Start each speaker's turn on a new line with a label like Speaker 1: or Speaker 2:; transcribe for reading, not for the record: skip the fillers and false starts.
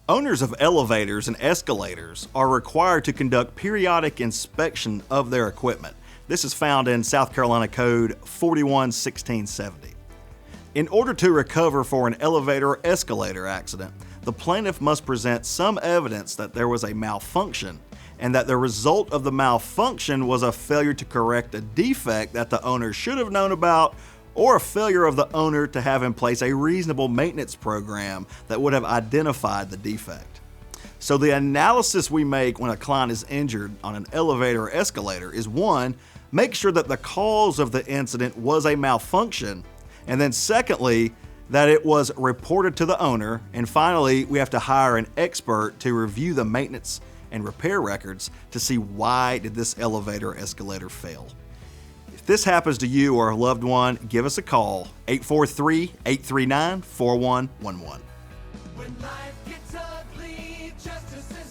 Speaker 1: Owners of elevators and escalators are required to conduct periodic inspection of their equipment. This is found in South Carolina Code 41-1670. In order to recover for an elevator or escalator accident, the plaintiff must present some evidence that there was a malfunction and that the result of the malfunction was a failure to correct a defect that the owner should have known about, or a failure of the owner to have in place a reasonable maintenance program that would have identified the defect. So the analysis we make when a client is injured on an elevator or escalator is, one, make sure that the cause of the incident was a malfunction, and then secondly, that it was reported to the owner, and finally, we have to hire an expert to review the maintenance and repair records to see why did this elevator or escalator fail. If this happens to you or a loved one, give us a call, 843-839-4111.
Speaker 2: When life gets ugly, justice is